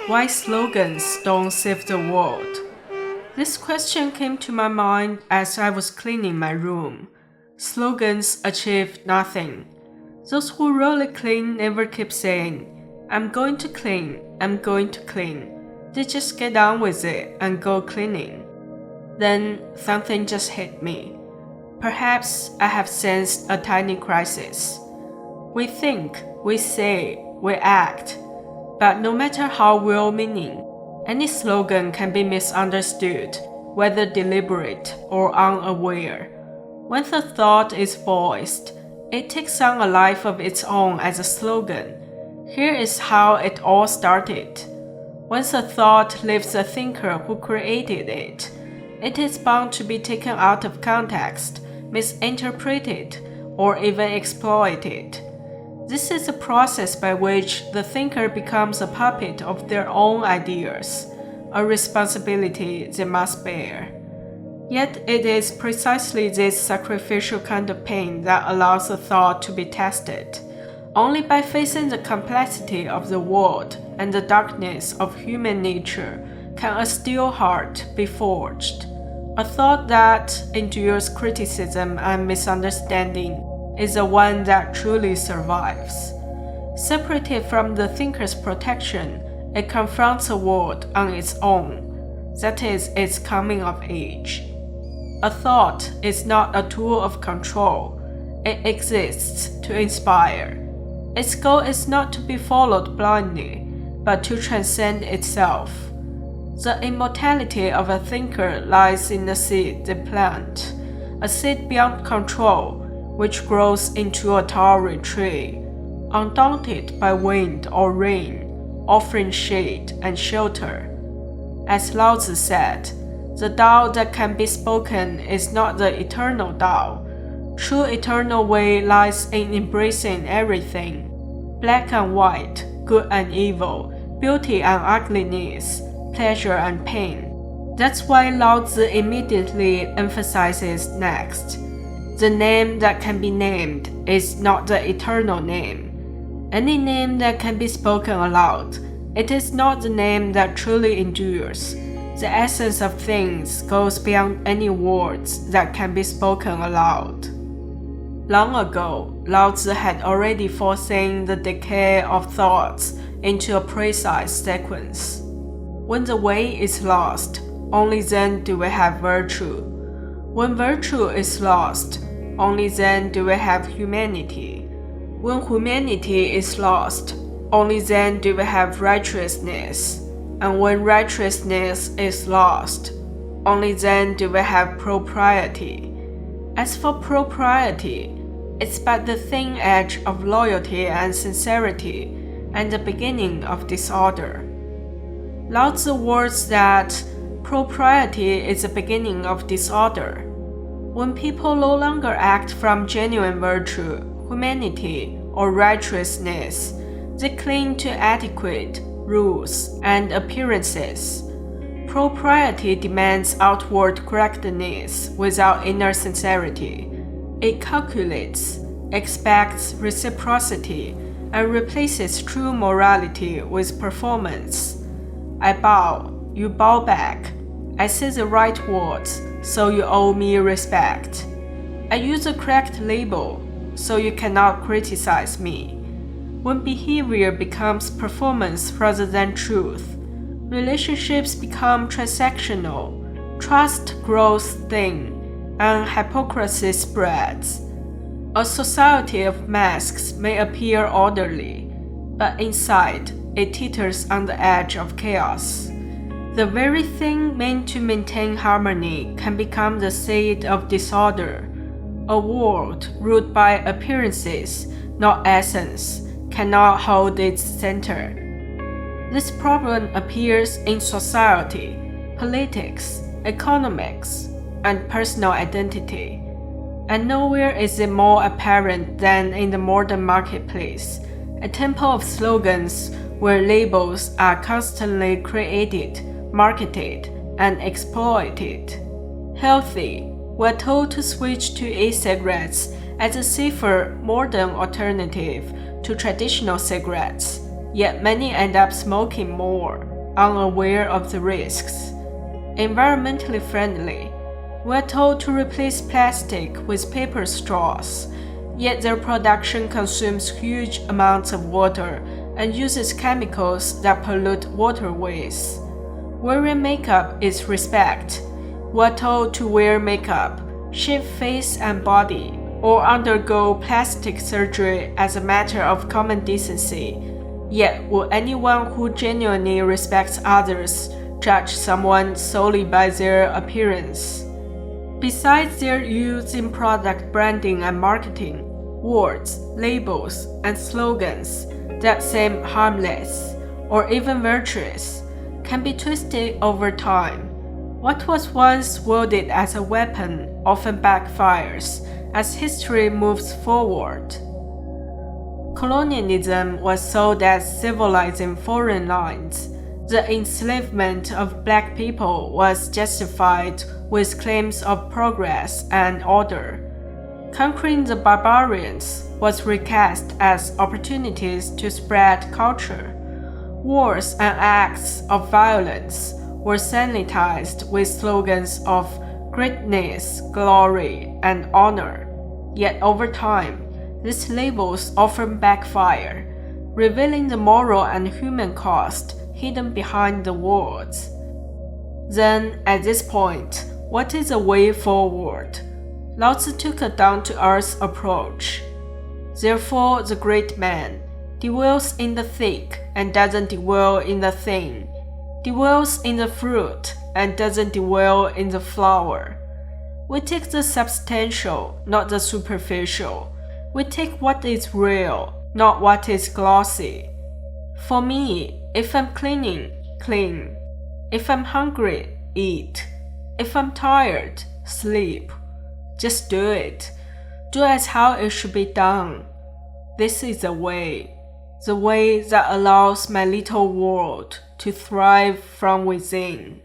Why slogans don't save the world? This question came to my mind as I was cleaning my room. Slogans achieve nothing. Those who really clean never keep saying, I'm going to clean, I'm going to clean. They just get on with it and go cleaning. Then something just hit me. Perhaps I have sensed a tiny crisis. We think, we say, we act, but no matter how well-meaning, any slogan can be misunderstood, whether deliberate or unaware. When the thought is voiced, it takes on a life of its own as a slogan. Here is how it all started. Once a thought leaves the thinker who created it, it is bound to be taken out of context, misinterpreted, or even exploited. This is a process by which the thinker becomes a puppet of their own ideas, a responsibility they must bear. Yet it is precisely this sacrificial kind of pain that allows a thought to be tested. Only by facing the complexity of the world and the darkness of human nature can a steel heart be forged. A thought that endures criticism and misunderstanding is the one that truly survives. Separated from the thinker's protection, it confronts a world on its own, that is, its coming of age. A thought is not a tool of control, it exists to inspire. Its goal is not to be followed blindly, but to transcend itself. The immortality of a thinker lies in the seed they plant, a seed beyond control, which grows into a towering tree, undaunted by wind or rain, offering shade and shelter. As Laozi said, the Tao that can be spoken is not the eternal Tao. True eternal way lies in embracing everything, black and white, good and evil, beauty and ugliness, pleasure and pain. That's why Laozi immediately emphasizes next. The name that can be named is not the eternal name. Any name that can be spoken aloud, it is not the name that truly endures. The essence of things goes beyond any words that can be spoken aloud. Long ago, Laozi had already foreseen the decay of thoughts into a precise sequence. When the way is lost, only then do we have virtue. When virtue is lost, only then do we have humanity. When humanity is lost, only then do we have righteousness. And when righteousness is lost, only then do we have propriety. As for propriety, it's but the thin edge of loyalty and sincerity, and the beginning of disorder. Laozi words that propriety is the beginning of disorder. When people no longer act from genuine virtue, humanity, or righteousness, they cling to adequate rules and appearances. Propriety demands outward correctness without inner sincerity. It calculates, expects reciprocity, and replaces true morality with performance. I bow, you bow back. I say the right words, so you owe me respect. I use the correct label, so you cannot criticize me. When behavior becomes performance rather than truth, relationships become transactional, trust grows thin, and hypocrisy spreads. A society of masks may appear orderly, but inside, it teeters on the edge of chaos. The very thing meant to maintain harmony can become the seed of disorder. A world ruled by appearances, not essence, cannot hold its center. This problem appears in society, politics, economics, and personal identity. And nowhere is it more apparent than in the modern marketplace, a temple of slogans where labels are constantly created, marketed, and exploited. Healthy, we're told to switch to e-cigarettes as a safer, modern alternative to traditional cigarettes, yet many end up smoking more. unaware of the risks. Environmentally friendly, we're told to replace plastic with paper straws, yet their production consumes huge amounts of water and uses chemicals that pollute waterways. Wearing makeup is respect. We're told to wear makeup, shave face and body, or undergo plastic surgery as a matter of common decency. Yet will anyone who genuinely respects others judge someone solely by their appearance? Besides their use in product branding and marketing, words, labels, and slogans that seem harmless or even virtuous can be twisted over time. What was once wielded as a weapon often backfires as history moves forward. Colonialism was sold as civilizing foreign lands. The enslavement of black people was justified with claims of progress and order. Conquering the barbarians was recast as opportunities to spread culture. Wars and acts of violence were sanitized with slogans of greatness, glory, and honor. Yet over time, these labels often backfire, revealing the moral and human cost hidden behind the words. Then, at this point, what is the way forward? Laozi took a down-to-earth approach. Therefore, the great man dwells in the thick and doesn't dwell in the thin, dwells in the fruit and doesn't dwell in the flower. We take the substantial, not the superficial. We take what is real, not what is glossy. For me, if I'm cleaning, clean. If I'm hungry, eat. If I'm tired, sleep. Just do it. Do as how it should be done. This is the way that allows my little world to thrive from within.